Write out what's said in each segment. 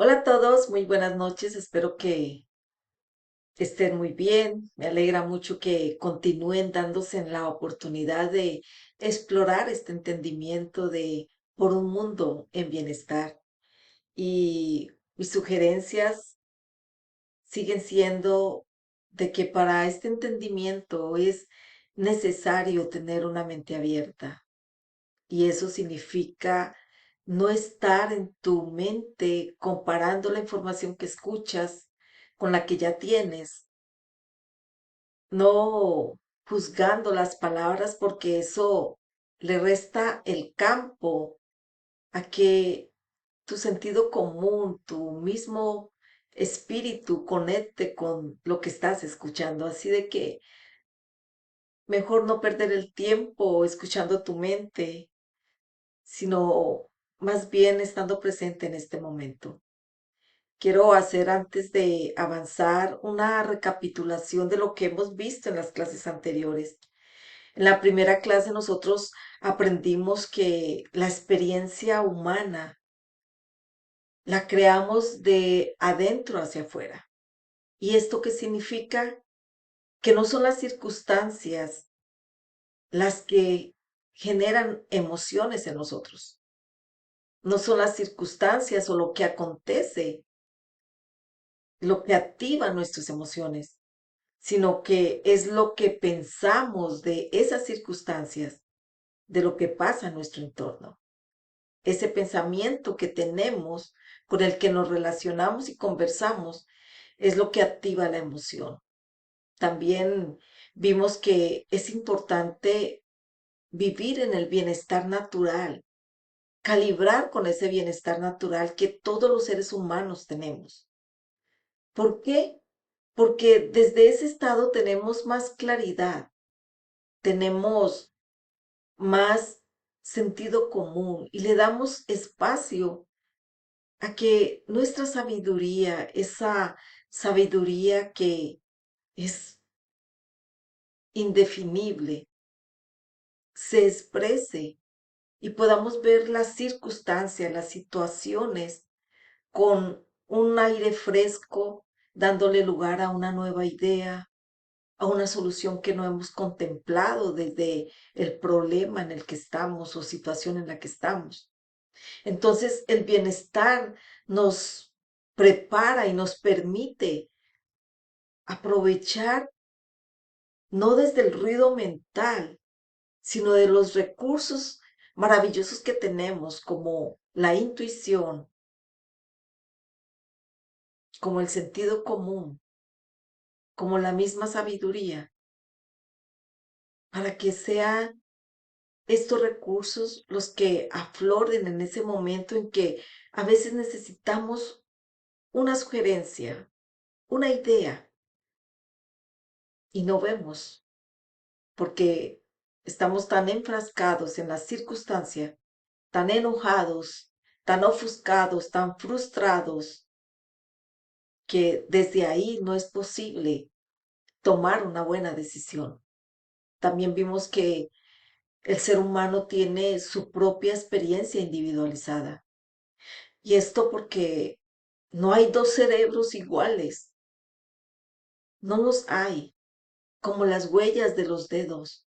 Hola a todos, muy buenas noches. Espero que estén muy bien. Me alegra mucho que continúen dándose en la oportunidad de explorar este entendimiento de por un mundo en bienestar. Y mis sugerencias siguen siendo de que para este entendimiento es necesario tener una mente abierta. Y eso significa no estar en tu mente comparando la información que escuchas con la que ya tienes, no juzgando las palabras porque eso le resta el campo a que tu sentido común, tu mismo espíritu conecte con lo que estás escuchando. Así de que mejor no perder el tiempo escuchando tu mente, sino más bien estando presente en este momento. Quiero hacer antes de avanzar una recapitulación de lo que hemos visto en las clases anteriores. En la primera clase nosotros aprendimos que la experiencia humana la creamos de adentro hacia afuera. ¿Y esto qué significa? Que no son las circunstancias las que generan emociones en nosotros. No son las circunstancias o lo que acontece lo que activa nuestras emociones, sino que es lo que pensamos de esas circunstancias, de lo que pasa en nuestro entorno. Ese pensamiento que tenemos, con el que nos relacionamos y conversamos, es lo que activa la emoción. También vimos que es importante vivir en el bienestar natural, calibrar con ese bienestar natural que todos los seres humanos tenemos. ¿Por qué? Porque desde ese estado tenemos más claridad, tenemos más sentido común y le damos espacio a que nuestra sabiduría, esa sabiduría que es indefinible, se exprese y podamos ver las circunstancias, las situaciones con un aire fresco, dándole lugar a una nueva idea, a una solución que no hemos contemplado desde el problema en el que estamos o situación en la que estamos. Entonces, el bienestar nos prepara y nos permite aprovechar no desde el ruido mental, sino de los recursos maravillosos que tenemos, como la intuición, como el sentido común, como la misma sabiduría, para que sean estos recursos los que afloren en ese momento en que a veces necesitamos una sugerencia, una idea, y no vemos, porque estamos tan enfrascados en la circunstancia, tan enojados, tan ofuscados, tan frustrados, que desde ahí no es posible tomar una buena decisión. También vimos que el ser humano tiene su propia experiencia individualizada. Y esto porque no hay dos cerebros iguales, no los hay, como las huellas de los dedos.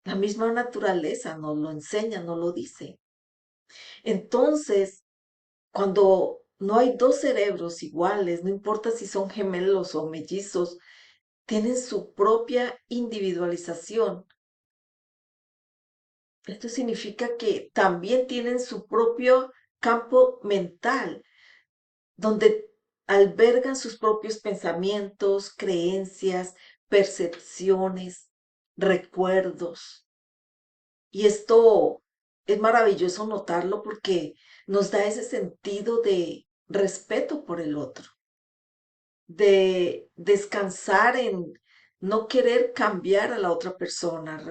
La misma naturaleza nos lo enseña, nos lo dice. Entonces, cuando no hay dos cerebros iguales, no importa si son gemelos o mellizos, tienen su propia individualización. Esto significa que también tienen su propio campo mental, donde albergan sus propios pensamientos, creencias, percepciones, recuerdos. Y esto es maravilloso notarlo porque nos da ese sentido de respeto por el otro, de descansar en no querer cambiar a la otra persona,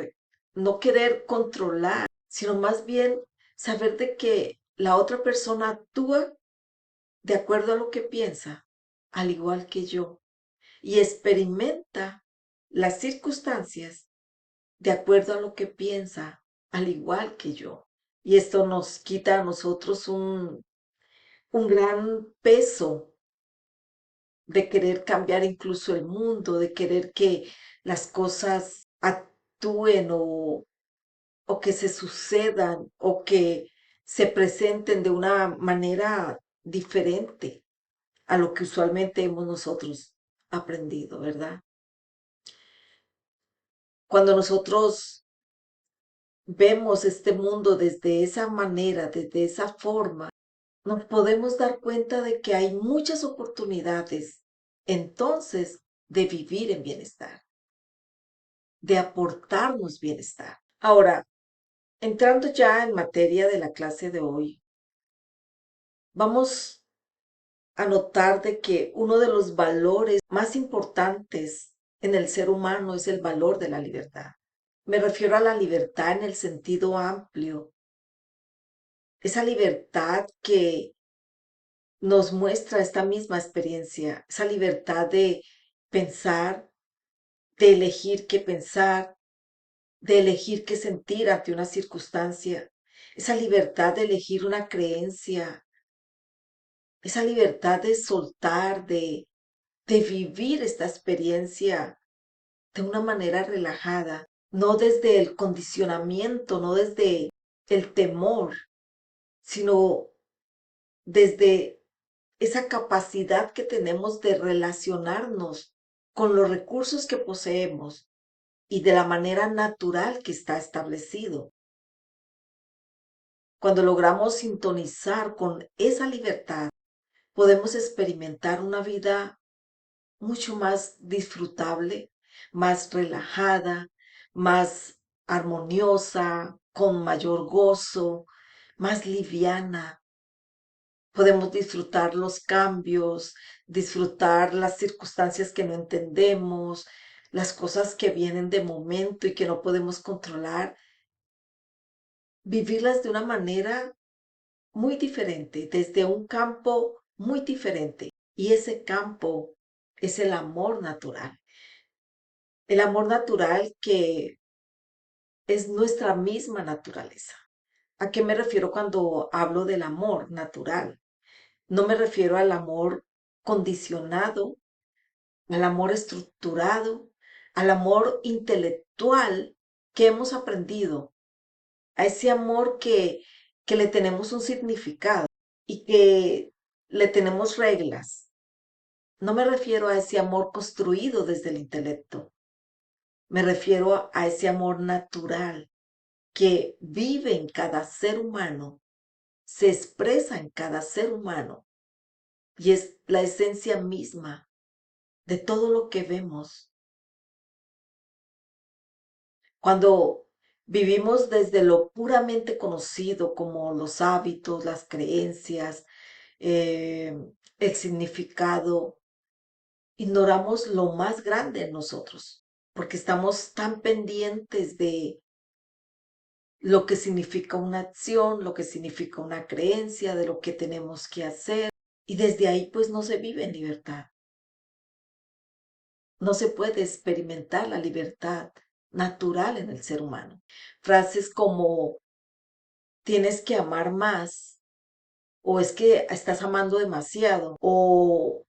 no querer controlar, sino más bien saber de que la otra persona actúa de acuerdo a lo que piensa, al igual que yo, y experimenta las circunstancias de acuerdo a lo que piensa, al igual que yo. Y esto nos quita a nosotros un gran peso de querer cambiar incluso el mundo, de querer que las cosas actúen o que se sucedan o que se presenten de una manera diferente a lo que usualmente hemos nosotros aprendido, ¿verdad? Cuando nosotros vemos este mundo desde esa manera, desde esa forma, nos podemos dar cuenta de que hay muchas oportunidades entonces de vivir en bienestar, de aportarnos bienestar. Ahora, entrando ya en materia de la clase de hoy, vamos a notar de que uno de los valores más importantes en el ser humano es el valor de la libertad. Me refiero a la libertad en el sentido amplio, esa libertad que nos muestra esta misma experiencia, esa libertad de pensar, de elegir qué pensar, de elegir qué sentir ante una circunstancia, esa libertad de elegir una creencia, esa libertad de soltar, de vivir esta experiencia de una manera relajada, no desde el condicionamiento, no desde el temor, sino desde esa capacidad que tenemos de relacionarnos con los recursos que poseemos y de la manera natural que está establecido. Cuando logramos sintonizar con esa libertad, podemos experimentar una vida mucho más disfrutable, más relajada, más armoniosa, con mayor gozo, más liviana. Podemos disfrutar los cambios, disfrutar las circunstancias que no entendemos, las cosas que vienen de momento y que no podemos controlar, vivirlas de una manera muy diferente, desde un campo muy diferente. Y ese campo es el amor natural. El amor natural que es nuestra misma naturaleza. ¿A qué me refiero cuando hablo del amor natural? No me refiero al amor condicionado, al amor estructurado, al amor intelectual que hemos aprendido, a ese amor que le tenemos un significado y que le tenemos reglas. No me refiero a ese amor construido desde el intelecto, me refiero a ese amor natural que vive en cada ser humano, se expresa en cada ser humano y es la esencia misma de todo lo que vemos. Cuando vivimos desde lo puramente conocido como los hábitos, las creencias, eh, el significado, ignoramos lo más grande en nosotros, porque estamos tan pendientes de lo que significa una acción, lo que significa una creencia, de lo que tenemos que hacer. Y desde ahí pues no se vive en libertad. No se puede experimentar la libertad natural en el ser humano. Frases como tienes que amar más, o es que estás amando demasiado, o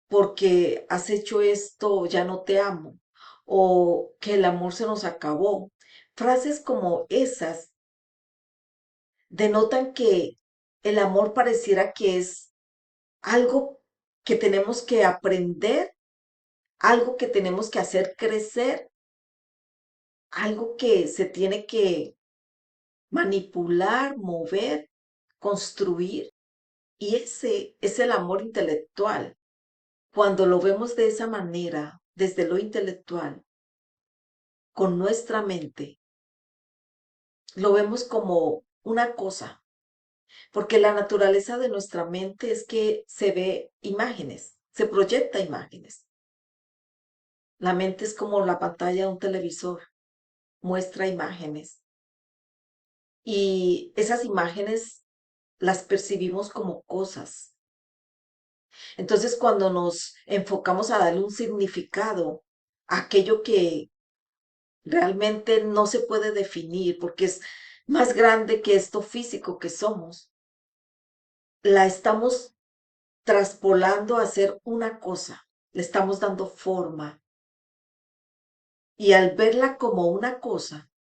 porque has hecho esto ya no te amo, o que el amor se nos acabó. Frases como esas denotan que el amor pareciera que es algo que tenemos que aprender, algo que tenemos que hacer crecer, algo que se tiene que manipular, mover, construir. Y ese es el amor intelectual. Cuando lo vemos de esa manera, desde lo intelectual, con nuestra mente, lo vemos como una cosa, porque la naturaleza de nuestra mente es que se ve imágenes, se proyecta imágenes. La mente es como la pantalla de un televisor, muestra imágenes y esas imágenes las percibimos como cosas. Entonces, cuando nos enfocamos a darle un significado a aquello que realmente no se puede definir porque es más grande que esto físico que somos, la estamos traspolando a ser una cosa, le estamos dando forma y al verla como una cosa,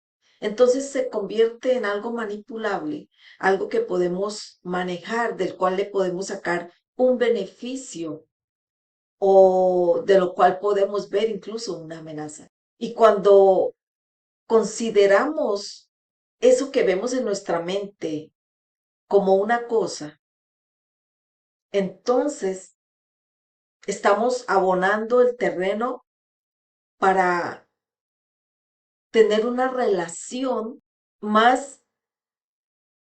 entonces se convierte en algo manipulable, algo que podemos manejar, del cual le podemos sacar un beneficio o de lo cual podemos ver incluso una amenaza. Y cuando consideramos eso que vemos en nuestra mente como una cosa, entonces estamos abonando el terreno para tener una relación más,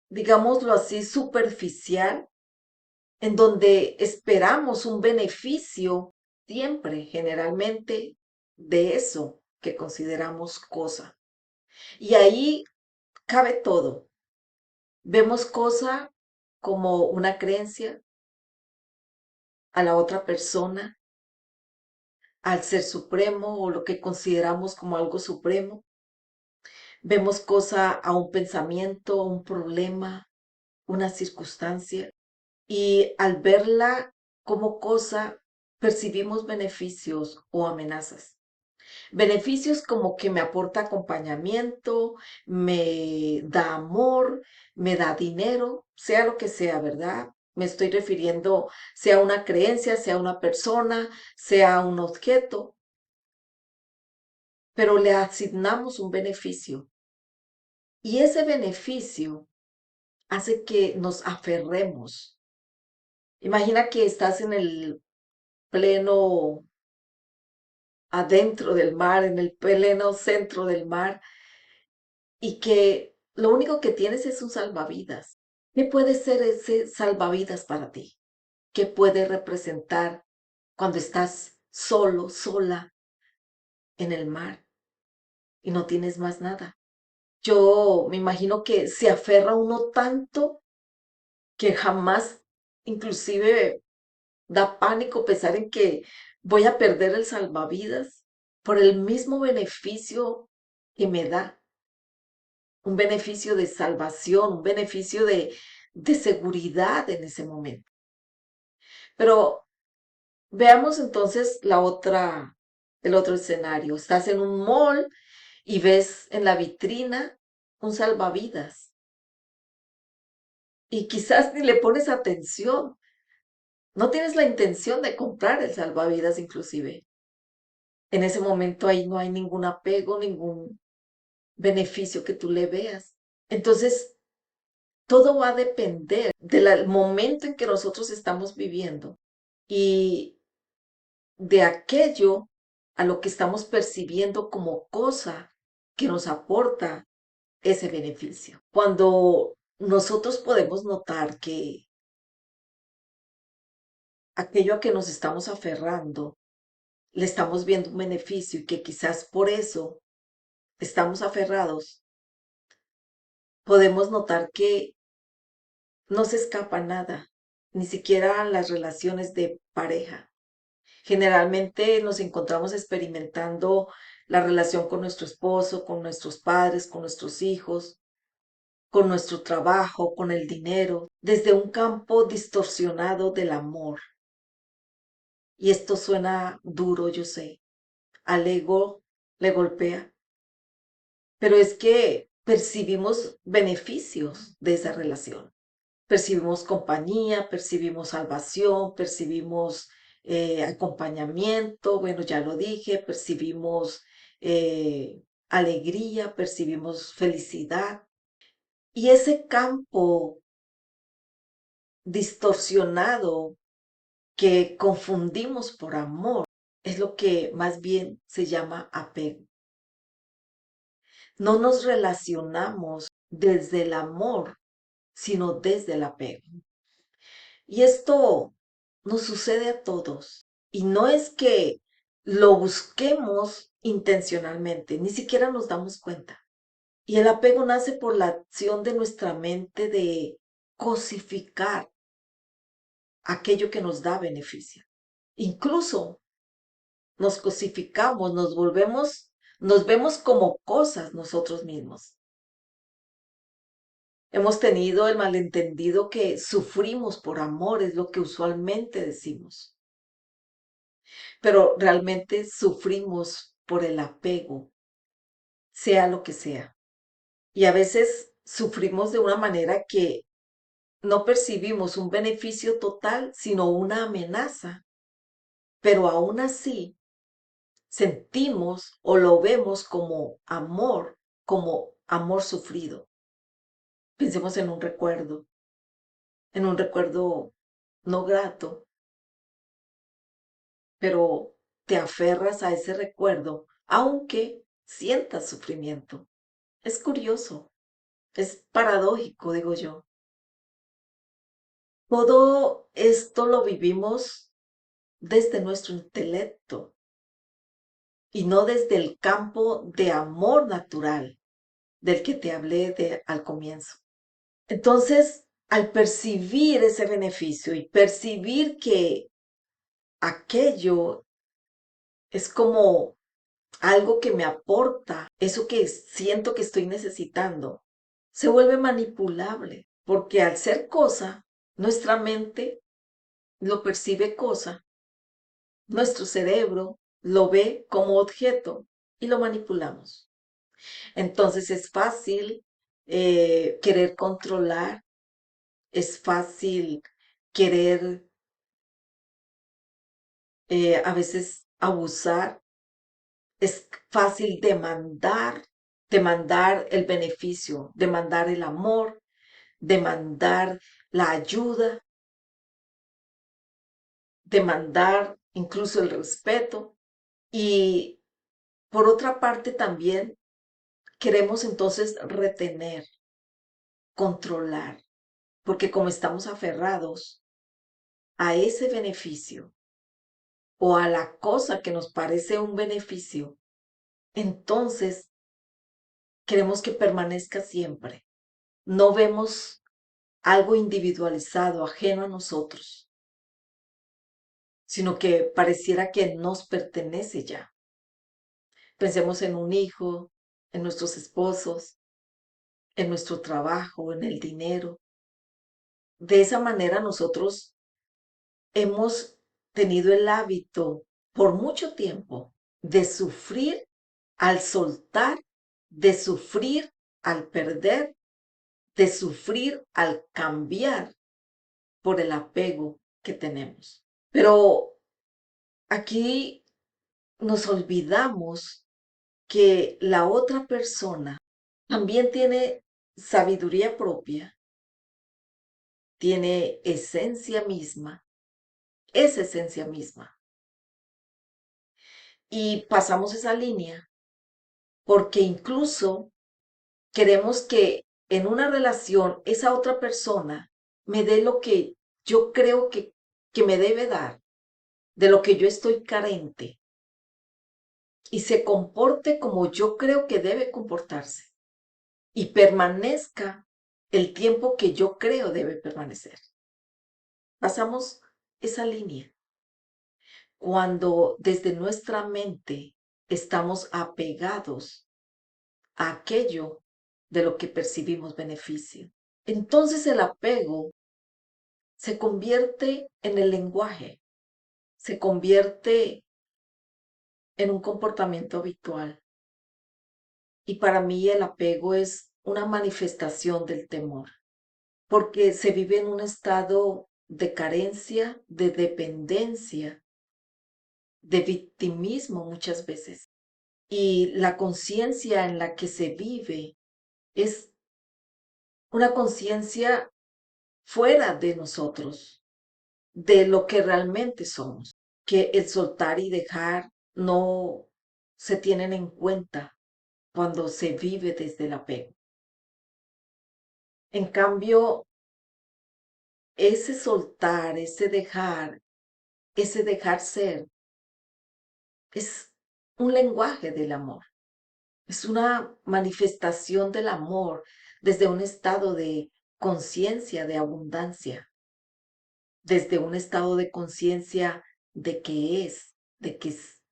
digámoslo así, superficial, en donde esperamos un beneficio siempre, generalmente, de eso que consideramos cosa. Y ahí cabe todo. Vemos cosa como una creencia a la otra persona, al ser supremo o lo que consideramos como algo supremo. Vemos cosa a un pensamiento, un problema, una circunstancia. Y al verla como cosa, percibimos beneficios o amenazas. Beneficios como que me aporta acompañamiento, me da amor, me da dinero, sea lo que sea, ¿verdad? Me estoy refiriendo, sea una creencia, sea una persona, sea un objeto, pero le asignamos un beneficio. Y ese beneficio hace que nos aferremos. Imagina que estás en el pleno adentro del mar, en el pleno centro del mar, y que lo único que tienes es un salvavidas. ¿Qué puede ser ese salvavidas para ti? ¿Qué puede representar cuando estás solo, sola en el mar y no tienes más nada? Yo me imagino que se aferra uno tanto que jamás, inclusive da pánico pensar en que voy a perder el salvavidas por el mismo beneficio que me da, un beneficio de salvación, un beneficio de seguridad en ese momento. Pero veamos entonces el otro escenario. Estás en un mall y ves en la vitrina un salvavidas y quizás ni le pones atención. No tienes la intención de comprar el salvavidas inclusive. En ese momento ahí no hay ningún apego, ningún beneficio que tú le veas. Entonces, todo va a depender del momento en que nosotros estamos viviendo y de aquello a lo que estamos percibiendo como cosa que nos aporta ese beneficio. Cuando nosotros podemos notar que aquello a que nos estamos aferrando, le estamos viendo un beneficio y que quizás por eso estamos aferrados, podemos notar que no se escapa nada, ni siquiera las relaciones de pareja. Generalmente nos encontramos experimentando la relación con nuestro esposo, con nuestros padres, con nuestros hijos, con nuestro trabajo, con el dinero, desde un campo distorsionado del amor. Y esto suena duro, yo sé. Al ego le golpea, pero es que percibimos beneficios de esa relación. Percibimos compañía, percibimos salvación, percibimos acompañamiento, bueno, ya lo dije, percibimos alegría, percibimos felicidad. Y ese campo distorsionado que confundimos por amor es lo que más bien se llama apego. No nos relacionamos desde el amor, sino desde el apego. Y esto nos sucede a todos. Y no es que lo busquemos intencionalmente, ni siquiera nos damos cuenta. Y el apego nace por la acción de nuestra mente de cosificar aquello que nos da beneficio. Incluso nos cosificamos, nos vemos como cosas nosotros mismos. Hemos tenido el malentendido que sufrimos por amor, es lo que usualmente decimos, pero realmente sufrimos por el apego, sea lo que sea. Y a veces sufrimos de una manera que no percibimos un beneficio total, sino una amenaza, pero aún así sentimos o lo vemos como amor sufrido. Pensemos en un recuerdo no grato, pero te aferras a ese recuerdo, aunque sientas sufrimiento. Es curioso, es paradójico, digo yo. Todo esto lo vivimos desde nuestro intelecto y no desde el campo de amor natural del que te hablé al comienzo. Entonces, al percibir ese beneficio y percibir que aquello es como algo que me aporta, eso que siento que estoy necesitando, se vuelve manipulable, porque al ser cosa, nuestra mente lo percibe cosa, nuestro cerebro lo ve como objeto y lo manipulamos. Entonces es fácil querer controlar, es fácil querer a veces abusar, es fácil demandar el beneficio, demandar el amor, demandar la ayuda, demandar incluso el respeto. Y por otra parte también queremos entonces retener, controlar, porque como estamos aferrados a ese beneficio o a la cosa que nos parece un beneficio, entonces queremos que permanezca siempre. No vemos algo individualizado, ajeno a nosotros, sino que pareciera que nos pertenece ya. Pensemos en un hijo, en nuestros esposos, en nuestro trabajo, en el dinero. De esa manera nosotros hemos tenido el hábito por mucho tiempo de sufrir al soltar, de sufrir al perder, de sufrir al cambiar por el apego que tenemos. Pero aquí nos olvidamos que la otra persona también tiene sabiduría propia, tiene esencia misma, es esencia misma. Y pasamos esa línea porque incluso queremos que en una relación esa otra persona me dé lo que yo creo que me debe dar, de lo que yo estoy carente, y se comporte como yo creo que debe comportarse y permanezca el tiempo que yo creo debe permanecer. Pasamos esa línea cuando desde nuestra mente estamos apegados a aquello de lo que percibimos beneficio. Entonces el apego se convierte en el lenguaje, se convierte en un comportamiento habitual. Y para mí el apego es una manifestación del temor, porque se vive en un estado de carencia, de dependencia, de victimismo muchas veces. Y la conciencia en la que se vive es una conciencia fuera de nosotros, de lo que realmente somos, que el soltar y dejar no se tienen en cuenta cuando se vive desde el apego. En cambio, ese soltar, ese dejar ser, es un lenguaje del amor, es una manifestación del amor desde un estado de conciencia, de abundancia, desde un estado de conciencia de que es,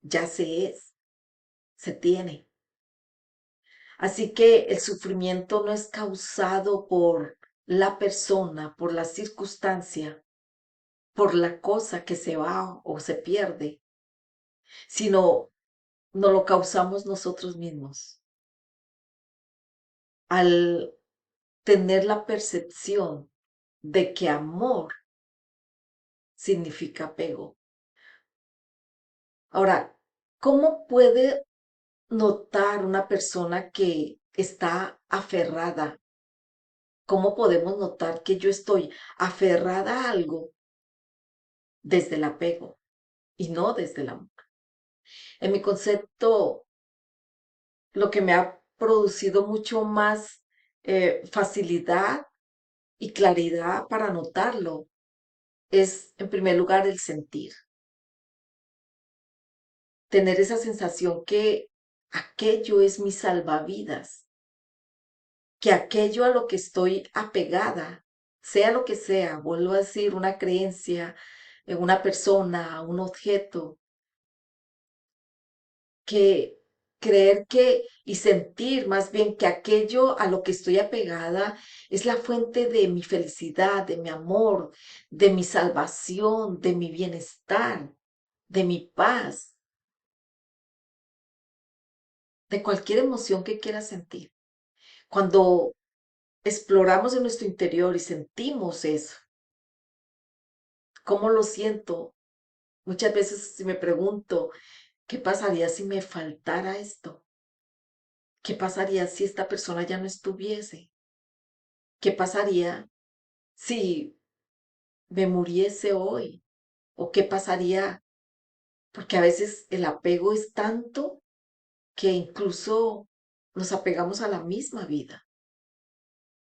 ya se es, se tiene. Así que el sufrimiento no es causado por la persona, por la circunstancia, por la cosa que se va o se pierde, sino nos lo causamos nosotros mismos al tener la percepción de que amor significa apego. Ahora, ¿cómo puede notar una persona que está aferrada? ¿Cómo podemos notar que yo estoy aferrada a algo desde el apego y no desde el amor? En mi concepto, lo que me ha producido mucho más facilidad y claridad para notarlo es, en primer lugar, el sentir. Tener esa sensación que aquello es mi salvavidas, que aquello a lo que estoy apegada, sea lo que sea, vuelvo a decir, una creencia, una persona, un objeto, que creer que y sentir más bien que aquello a lo que estoy apegada es la fuente de mi felicidad, de mi amor, de mi salvación, de mi bienestar, de mi paz, de cualquier emoción que quiera sentir. Cuando exploramos en nuestro interior y sentimos eso, ¿cómo lo siento? Muchas veces si me pregunto, ¿qué pasaría si me faltara esto? ¿Qué pasaría si esta persona ya no estuviese? ¿Qué pasaría si me muriese hoy? ¿O qué pasaría? Porque a veces el apego es tanto que incluso nos apegamos a la misma vida.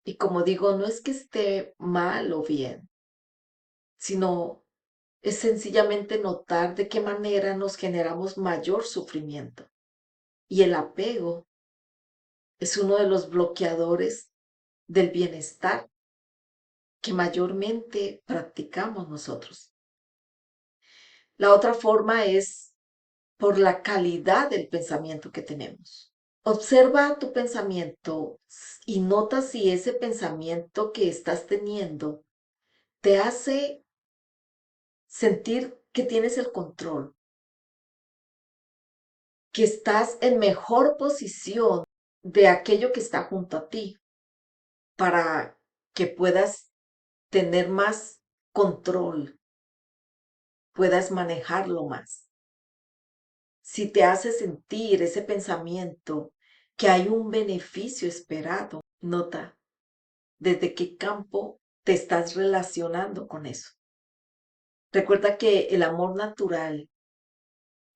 Y como digo, no es que esté mal o bien, sino es sencillamente notar de qué manera nos generamos mayor sufrimiento. Y el apego es uno de los bloqueadores del bienestar que mayormente practicamos nosotros. La otra forma es por la calidad del pensamiento que tenemos. Observa tu pensamiento y nota si ese pensamiento que estás teniendo te hace sentir que tienes el control, que estás en mejor posición de aquello que está junto a ti para que puedas tener más control, puedas manejarlo más. Si te hace sentir ese pensamiento que hay un beneficio esperado, nota desde qué campo te estás relacionando con eso. Recuerda que el amor natural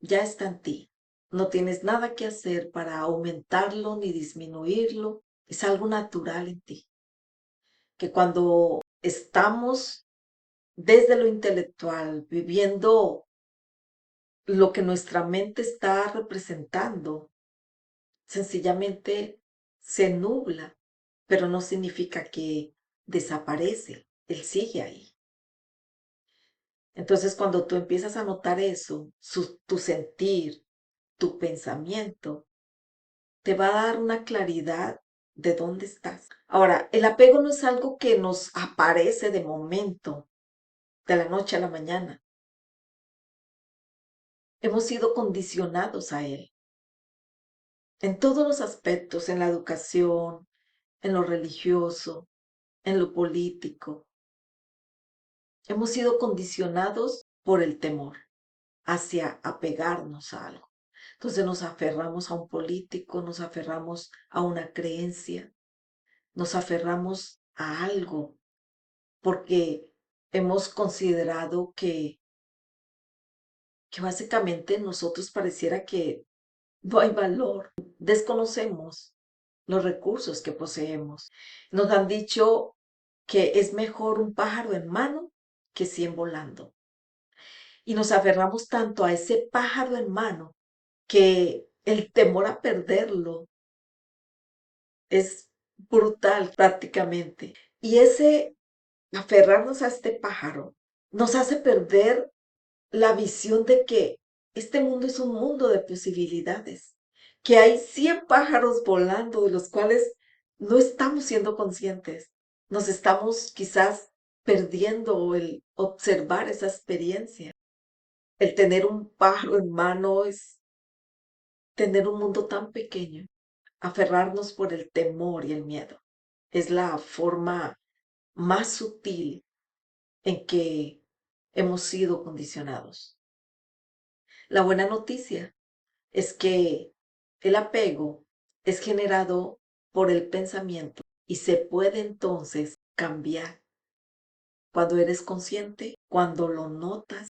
ya está en ti. No tienes nada que hacer para aumentarlo ni disminuirlo. Es algo natural en ti. Que cuando estamos desde lo intelectual viviendo lo que nuestra mente está representando, sencillamente se nubla, pero no significa que desaparece, él sigue ahí. Entonces, cuando tú empiezas a notar eso, tu sentir, tu pensamiento, te va a dar una claridad de dónde estás. Ahora, el apego no es algo que nos aparece de momento, de la noche a la mañana. Hemos sido condicionados a él en todos los aspectos, en la educación, en lo religioso, en lo político. Hemos sido condicionados por el temor hacia apegarnos a algo. Entonces nos aferramos a un político, nos aferramos a una creencia, nos aferramos a algo porque hemos considerado que básicamente nosotros pareciera que no hay valor. Desconocemos los recursos que poseemos. Nos han dicho que es mejor un pájaro en mano que 100 volando. Y nos aferramos tanto a ese pájaro en mano que el temor a perderlo es brutal prácticamente. Y ese aferrarnos a este pájaro nos hace perder la visión de que este mundo es un mundo de posibilidades, que hay 100 pájaros volando de los cuales no estamos siendo conscientes. nos estamos quizás perdiendo el observar esa experiencia. El tener un pájaro en mano es tener un mundo tan pequeño. Aferrarnos por el temor y el miedo es la forma más sutil en que hemos sido condicionados. La buena noticia es que el apego es generado por el pensamiento y se puede entonces cambiar cuando eres consciente, cuando lo notas,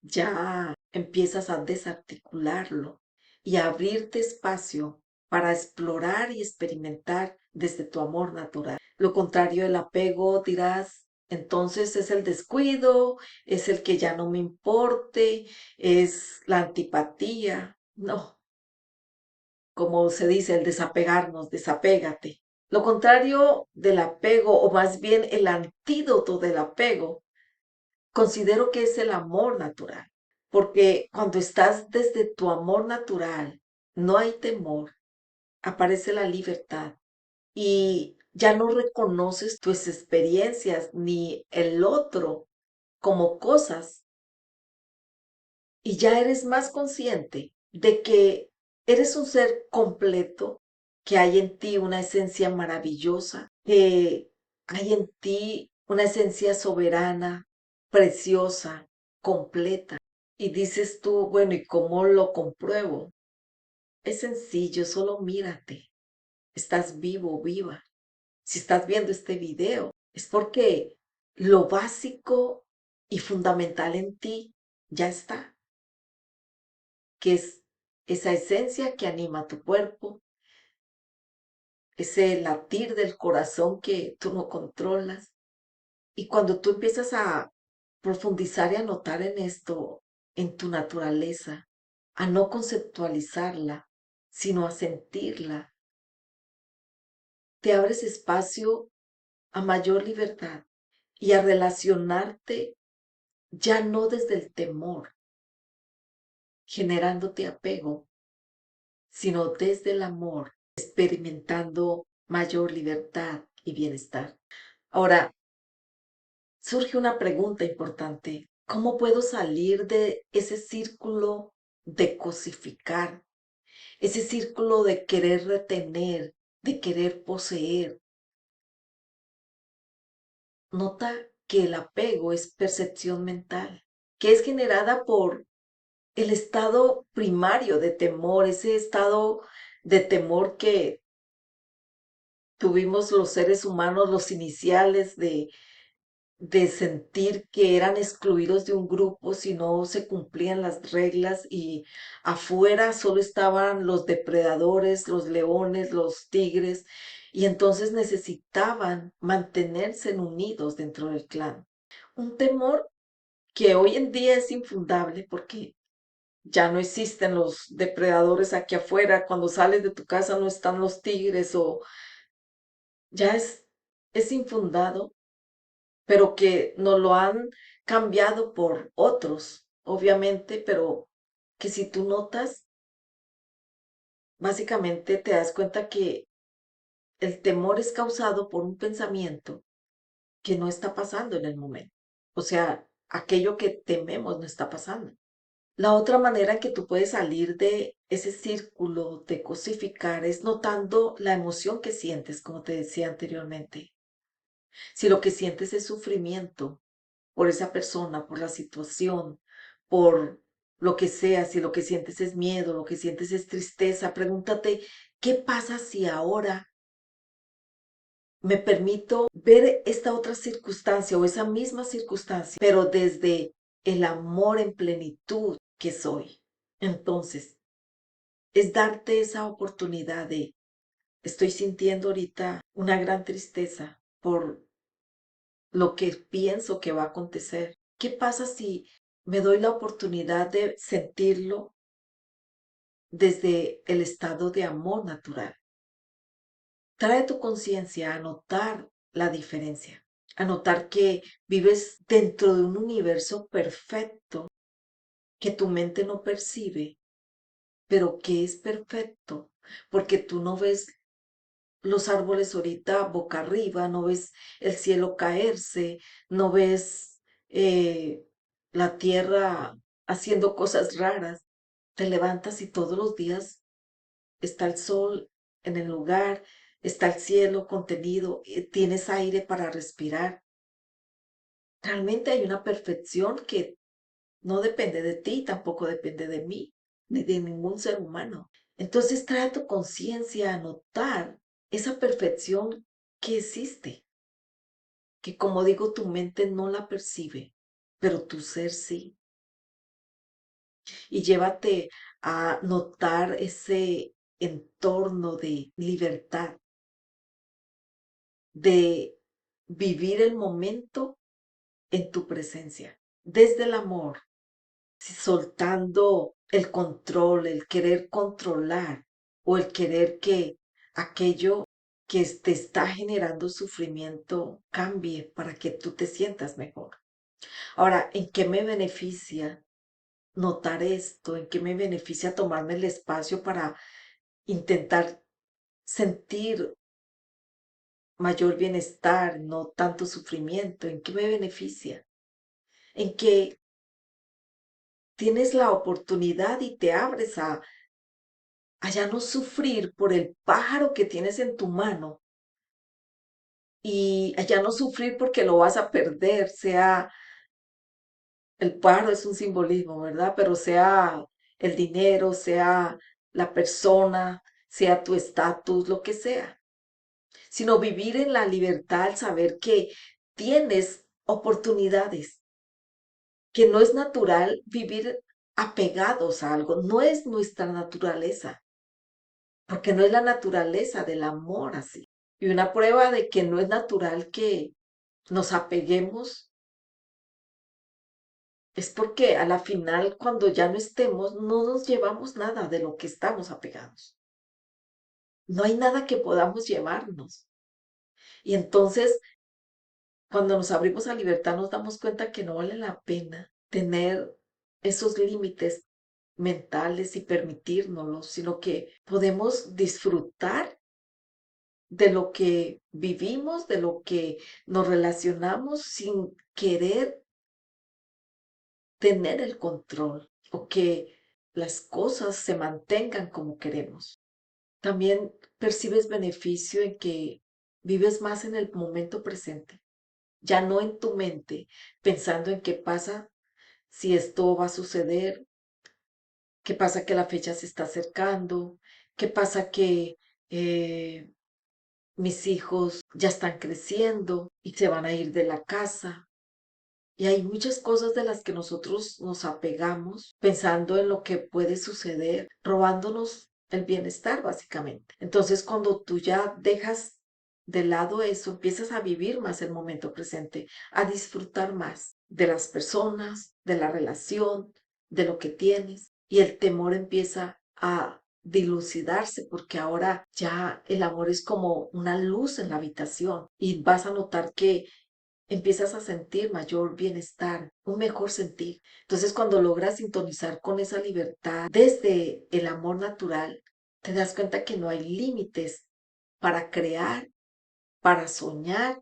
ya empiezas a desarticularlo y a abrirte espacio para explorar y experimentar desde tu amor natural. Lo contrario del apego, dirás, entonces es el descuido, es el que ya no me importe, es la antipatía. No, como se dice, el desapegarnos, desapégate. Lo contrario del apego, o más bien el antídoto del apego, considero que es el amor natural, porque cuando estás desde tu amor natural, no hay temor, aparece la libertad y ya no reconoces tus experiencias ni el otro como cosas y ya eres más consciente de que eres un ser completo, que hay en ti una esencia maravillosa, que hay en ti una esencia soberana, preciosa, completa. Y dices tú, bueno, ¿y cómo lo compruebo? Es sencillo, solo mírate. Estás vivo, viva. Si estás viendo este video, es porque lo básico y fundamental en ti ya está, que es esa esencia que anima tu cuerpo, ese latir del corazón que tú no controlas. Y cuando tú empiezas a profundizar y a notar en esto, en tu naturaleza, a no conceptualizarla, sino a sentirla, te abres espacio a mayor libertad y a relacionarte ya no desde el temor, generándote apego, sino desde el amor, experimentando mayor libertad y bienestar. Ahora, surge una pregunta importante. ¿Cómo puedo salir de ese círculo de cosificar, ese círculo de querer retener, de querer poseer? Nota que el apego es percepción mental, que es generada por el estado primario de temor, ese estado de temor que tuvimos los seres humanos, los iniciales de sentir que eran excluidos de un grupo si no se cumplían las reglas y afuera solo estaban los depredadores, los leones, los tigres, y entonces necesitaban mantenerse unidos dentro del clan. Un temor que hoy en día es infundable porque ya no existen los depredadores aquí afuera, cuando sales de tu casa no están los tigres o ya es infundado, pero que nos lo han cambiado por otros, obviamente, pero que si tú notas, básicamente te das cuenta que el temor es causado por un pensamiento que no está pasando en el momento. O sea, aquello que tememos no está pasando. La otra manera en que tú puedes salir de ese círculo de cosificar es notando la emoción que sientes, como te decía anteriormente. Si lo que sientes es sufrimiento por esa persona, por la situación, por lo que sea, si lo que sientes es miedo, lo que sientes es tristeza, pregúntate, ¿qué pasa si ahora me permito ver esta otra circunstancia o esa misma circunstancia, pero desde el amor en plenitud que soy? Entonces, es darte esa oportunidad de, estoy sintiendo ahorita una gran tristeza por lo que pienso que va a acontecer. ¿Qué pasa si me doy la oportunidad de sentirlo desde el estado de amor natural? Trae tu conciencia a notar la diferencia, a notar que vives dentro de un universo perfecto que tu mente no percibe, pero que es perfecto, porque tú no ves los árboles ahorita boca arriba, no ves el cielo caerse, no ves la tierra haciendo cosas raras. Te levantas y todos los días está el sol en el lugar, está el cielo contenido, tienes aire para respirar. Realmente hay una perfección que no depende de ti, tampoco depende de mí, ni de ningún ser humano. Entonces trae a tu conciencia a notar esa perfección que existe, que como digo, tu mente no la percibe, pero tu ser sí. Y llévate a notar ese entorno de libertad, de vivir el momento en tu presencia, desde el amor, soltando el control, el querer controlar o el querer que aquello que te está generando sufrimiento cambie para que tú te sientas mejor. Ahora, ¿en qué me beneficia notar esto? ¿En qué me beneficia tomarme el espacio para intentar sentir mayor bienestar, no tanto sufrimiento? ¿En qué me beneficia? En que tienes la oportunidad y te abres a ya no sufrir por el pájaro que tienes en tu mano y a ya no sufrir porque lo vas a perder, sea el pájaro es un simbolismo, ¿verdad? Pero sea el dinero, sea la persona, sea tu estatus, lo que sea, sino vivir en la libertad al saber que tienes oportunidades, que no es natural vivir apegados a algo, no es nuestra naturaleza, porque no es la naturaleza del amor así. Y una prueba de que no es natural que nos apeguemos es porque a la final, cuando ya no estemos, no nos llevamos nada de lo que estamos apegados. No hay nada que podamos llevarnos. Y entonces, cuando nos abrimos a libertad, nos damos cuenta que no vale la pena tener esos límites mentales y permitírnoslos, sino que podemos disfrutar de lo que vivimos, de lo que nos relacionamos sin querer tener el control o que las cosas se mantengan como queremos. También percibes beneficio en que vives más en el momento presente, ya no en tu mente, pensando en qué pasa si esto va a suceder, qué pasa que la fecha se está acercando, qué pasa que eh, mis hijos ya están creciendo y se van a ir de la casa. Y hay muchas cosas de las que nosotros nos apegamos pensando en lo que puede suceder, robándonos el bienestar básicamente. Entonces, cuando tú ya dejas de lado eso, empiezas a vivir más el momento presente, a disfrutar más de las personas, de la relación, de lo que tienes. Y el temor empieza a dilucidarse porque ahora ya el amor es como una luz en la habitación y vas a notar que empiezas a sentir mayor bienestar, un mejor sentir. Entonces, cuando logras sintonizar con esa libertad desde el amor natural, te das cuenta que no hay límites para crear, para soñar,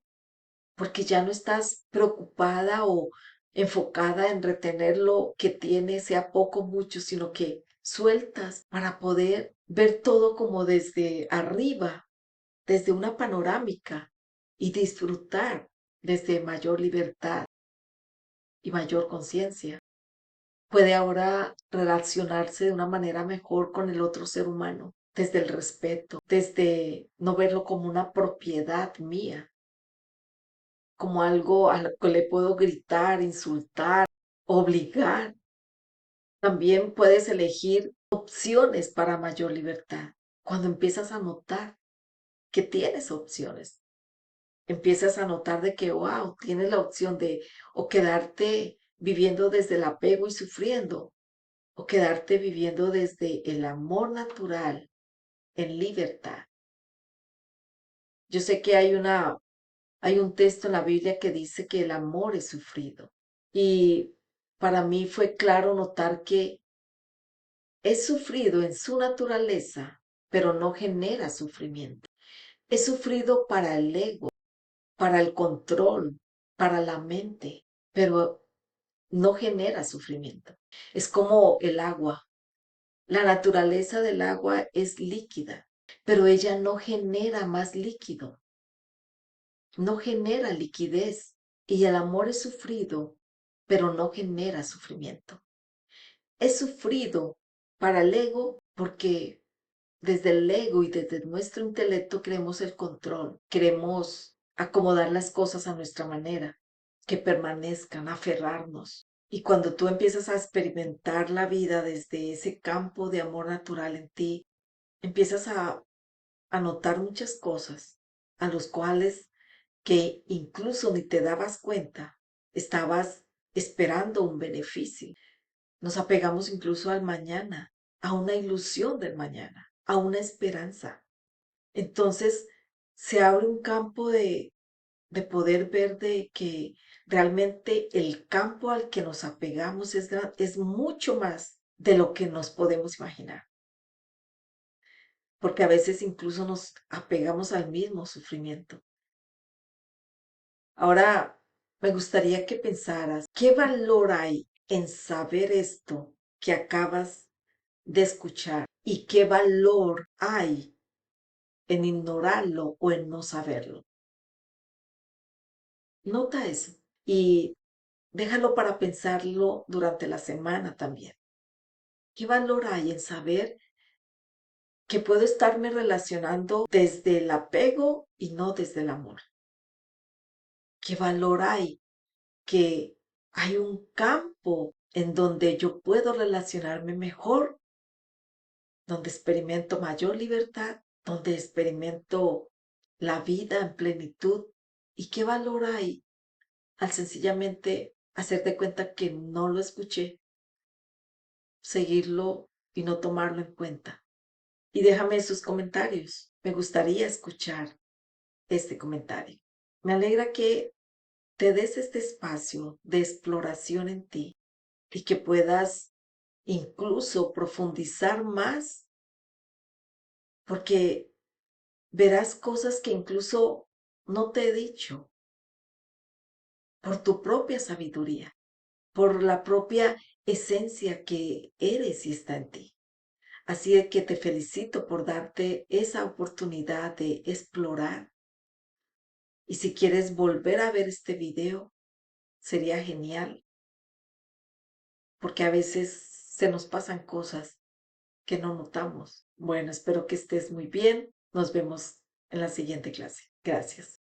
porque ya no estás preocupada o enfocada en retener lo que tienes, sea poco o mucho, sino que sueltas para poder ver todo como desde arriba, desde una panorámica y disfrutar desde mayor libertad y mayor conciencia. Puede ahora relacionarse de una manera mejor con el otro ser humano, desde el respeto, desde no verlo como una propiedad mía, como algo a lo que le puedo gritar, insultar, obligar. También puedes elegir opciones para mayor libertad. Cuando empiezas a notar que tienes opciones, empiezas a notar de que, wow, tienes la opción de o quedarte viviendo desde el apego y sufriendo, o quedarte viviendo desde el amor natural, en libertad. Yo sé que hay un texto en la Biblia que dice que el amor es sufrido. Y para mí fue claro notar que es sufrido en su naturaleza, pero no genera sufrimiento. He sufrido para el ego, para el control, para la mente, pero no genera sufrimiento. Es como el agua. La naturaleza del agua es líquida, pero ella no genera más líquido, no genera liquidez. Y el amor es sufrido, pero no genera sufrimiento. Es sufrido para el ego porque desde el ego y desde nuestro intelecto queremos el control, queremos acomodar las cosas a nuestra manera, que permanezcan, aferrarnos. Y cuando tú empiezas a experimentar la vida desde ese campo de amor natural en ti, empiezas a notar muchas cosas a los cuales que incluso ni te dabas cuenta, estabas esperando un beneficio. Nos apegamos incluso al mañana, a una ilusión del mañana, a una esperanza. Entonces se abre un campo de poder ver de que realmente el campo al que nos apegamos es mucho más de lo que nos podemos imaginar, porque a veces incluso nos apegamos al mismo sufrimiento. Ahora me gustaría que pensaras, ¿qué valor hay en saber esto que acabas de escuchar? ¿Y qué valor hay en ignorarlo o en no saberlo? Nota eso y déjalo para pensarlo durante la semana también. ¿Qué valor hay en saber que puedo estarme relacionando desde el apego y no desde el amor? ¿Qué valor hay que hay un campo en donde yo puedo relacionarme mejor, donde experimento mayor libertad, donde experimento la vida en plenitud? ¿Y qué valor hay al sencillamente hacer de cuenta que no lo escuché, seguirlo y no tomarlo en cuenta? Y déjame sus comentarios. Me gustaría escuchar este comentario. Me alegra que te des este espacio de exploración en ti y que puedas incluso profundizar más, porque verás cosas que incluso no te he dicho por tu propia sabiduría, por la propia esencia que eres y está en ti. Así es que te felicito por darte esa oportunidad de explorar. Y si quieres volver a ver este video, sería genial, porque a veces se nos pasan cosas que no notamos. Bueno, espero que estés muy bien. Nos vemos en la siguiente clase. Gracias.